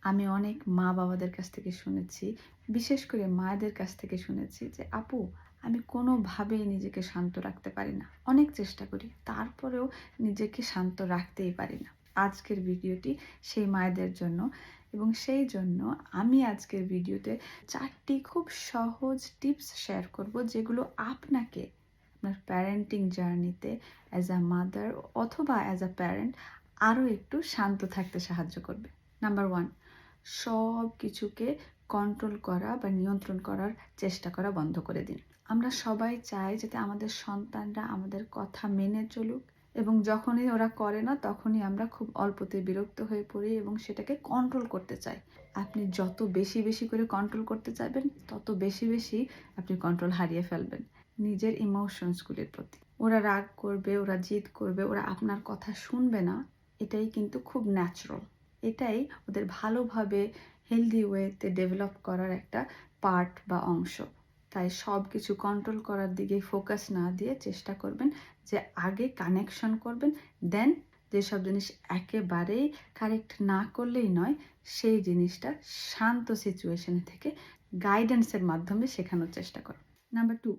আমি অনেক মা-বাবাদের কাছ থেকে শুনেছি, বিশেষ করে মায়েদের কাছ থেকে শুনেছি যে, "আপু, আমি কোনোভাবেই নিজেকে শান্ত রাখতে পারি না। অনেক চেষ্টা করি, তারপরেও নিজেকে শান্ত রাখতেই পারি না।" আজকের ভিডিওটি সেই মায়েদের জন্য এবং সেই জন্য আমি আজকের ভিডিওতে ৪ টি খুব সহজ টিপস শেয়ার করব, যেগুলো আপনাকে আপনার প্যারেন্টিং জার্নিতে অ্যাজ আ মাদার অথবা অ্যাজ আ প্যারেন্ট আরও একটু শান্ত থাকতে সাহায্য করবে। নাম্বার 1, সব কিছুকে কন্ট্রোল করা বা নিয়ন্ত্রণ করার চেষ্টা করা বন্ধ করে দিন। আমরা সবাই চাই যাতে আমাদের সন্তানরা আমাদের কথা মেনে চলুক, এবং যখনই ওরা করে না তখনই আমরা খুব অল্পতে বিরক্ত হয়ে পড়ি এবং সেটাকে কন্ট্রোল করতে চাই। আপনি যত বেশি করে কন্ট্রোল করতে চাইবেন, তত বেশি আপনি কন্ট্রোল হারিয়ে ফেলবেন নিজের ইমোশনসগুলির প্রতি। ওরা রাগ করবে, ওরা জিদ করবে, ওরা আপনার কথা শুনবে না, এটাই কিন্তু খুব ন্যাচারাল। এটাই ওদের ভালোভাবে হেলদি ওয়েতে ডেভেলপ করার একটা পার্ট বা অংশ। তাই সব কিছু কন্ট্রোল করার দিকে ফোকাস না দিয়ে চেষ্টা করবেন যে আগে কানেকশন করবেন, দেন যেসব জিনিস একেবারেই কারেক্ট না করলেই নয়, সেই জিনিসটা শান্ত সিচুয়েশনে থেকে গাইডেন্সের মাধ্যমে শেখানোর চেষ্টা করুন। নাম্বার 2,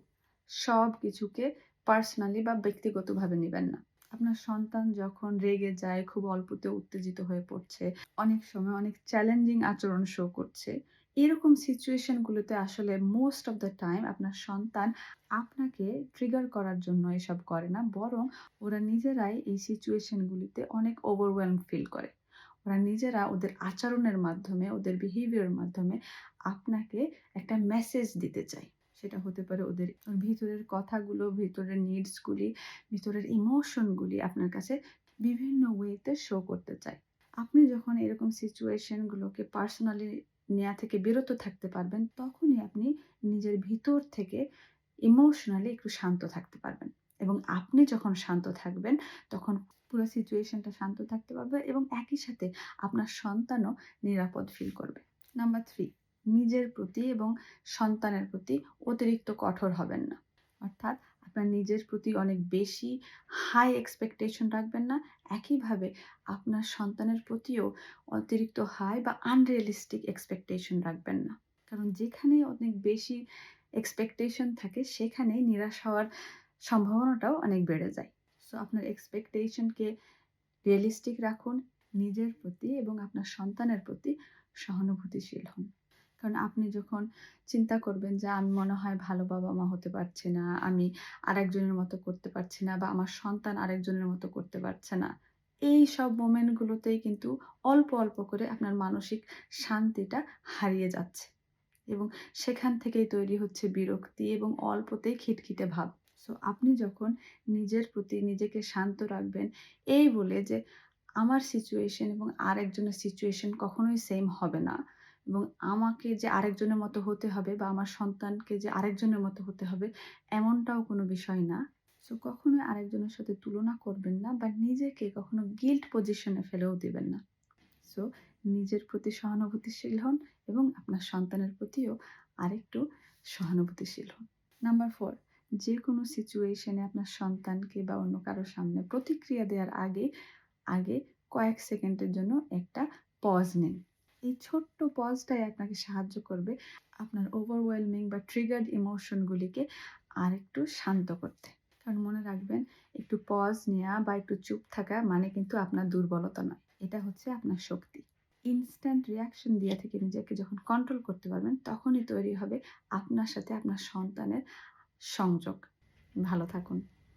সব কিছুকে পার্সোনালি বা ব্যক্তিগতভাবে নেবেন না। আপনার সন্তান যখন রেগে যায়, খুব অল্পতে উত্তেজিত হয়ে পড়ছে, অনেক সময় অনেক চ্যালেঞ্জিং আচরণ শো করছে, এরকম সিচুয়েশনগুলোতে আসলে মোস্ট অফ দ্য টাইম আপনার সন্তান আপনাকে ট্রিগার করার জন্য এসব করে না, বরং ওরা নিজেরাই এই সিচুয়েশনগুলিতে অনেক ওভারওয়েলম ফিল করে। ওরা নিজেরা ওদের আচরণের মাধ্যমে, ওদের বিহেভিয়ারের মাধ্যমে আপনাকে একটা মেসেজ দিতে চায়। সেটা হতে পারে ওদের ভিতরের কথাগুলো, ভিতরের নিডসগুলি, ভিতরের ইমোশনগুলি আপনার কাছে বিভিন্ন ওয়েতে শো করতে চায়। আপনি যখন এরকম সিচুয়েশনগুলোকে পার্সোনালি নেয়া থেকে বিরত থাকতে পারবেন, তখনই আপনি নিজের ভিতর থেকে ইমোশনালি একটু শান্ত থাকতে পারবেন। এবং আপনি যখন শান্ত থাকবেন, তখন পুরো সিচুয়েশনটা শান্ত থাকতে পারবে এবং একই সাথে আপনার সন্তানও নিরাপদ ফিল করবে। নাম্বার 3, নিজের প্রতি এবং সন্তানের প্রতি অতিরিক্ত কঠোর হবেন না। অর্থাৎ আপনার নিজের প্রতি অনেক বেশি হাই এক্সপেকটেশন রাখবেন না। একইভাবে আপনার সন্তানের প্রতিও অতিরিক্ত হাই বা আনরিয়ালিস্টিক এক্সপেকটেশন রাখবেন না। কারণ যেখানে অনেক বেশি এক্সপেকটেশন থাকে, সেখানেই নিরাশ হওয়ার সম্ভাবনাটাও অনেক বেড়ে যায়। সো আপনার এক্সপেকটেশনকে রিয়ালিস্টিক রাখুন, নিজের প্রতি এবং আপনার সন্তানের প্রতি সহানুভূতিশীল হন। কারণ আপনি যখন চিন্তা করবেন যে আমি মনে হয় ভালো বাবা-মা হতে পারছি না, আমি আরেকজনের মতো করতে পারছি না, বা আমার সন্তান আরেকজনের মতো করতে পারছে না, এই সব মোমেন্টগুলোতেই কিন্তু অল্প করে আপনার মানসিক শান্তিটা হারিয়ে যাচ্ছে এবং সেখান থেকেই তৈরি হচ্ছে বিরক্তি এবং অল্পতেই খিটখিটে ভাব। সো আপনি যখন নিজের প্রতি নিজেকে শান্ত রাখবেন, এই বলে যে আমার সিচুয়েশন এবং আরেকজনের সিচুয়েশন কখনোই সেম হবে না, এবং আমাকে যে আরেকজনের মতো হতে হবে বা আমার সন্তানকে যে আরেকজনের মতো হতে হবে, এমনটাও কোনো বিষয় না। সো কখনোই আরেকজনের সাথে তুলনা করবেন না বা নিজেকে কখনো গিল্ট পজিশনে ফেলেও দিবেন না। সো নিজের প্রতি সহানুভূতিশীল হন এবং আপনার সন্তানের প্রতিও আরেকটু সহানুভূতিশীল হন। নাম্বার 4, যেকোনো সিচুয়েশনে আপনার সন্তানকে বা অন্য কারো সামনে প্রতিক্রিয়া দেওয়ার আগে কয়েক সেকেন্ডের জন্য একটা পজ নিন। এই ছোট্ট পজটাই আপনাকে সাহায্য করবে আপনার ওভারওয়েলমিং বা ট্রিগার্ড ইমোশনগুলিকে আরেকটু শান্ত করতে। কারণ মনে রাখবেন, একটু পজ নেওয়া বা একটু চুপ থাকা মানে কিন্তু আপনার দুর্বলতা নয়, এটা হচ্ছে আপনার শক্তি। ইনস্ট্যান্ট রিঅ্যাকশন দেওয়া থেকে নিজেকে যখন কন্ট্রোল করতে পারবেন, তখনই তৈরি হবে আপনার সাথে আপনার সন্তানের সংযোগ। ভালো থাকুন।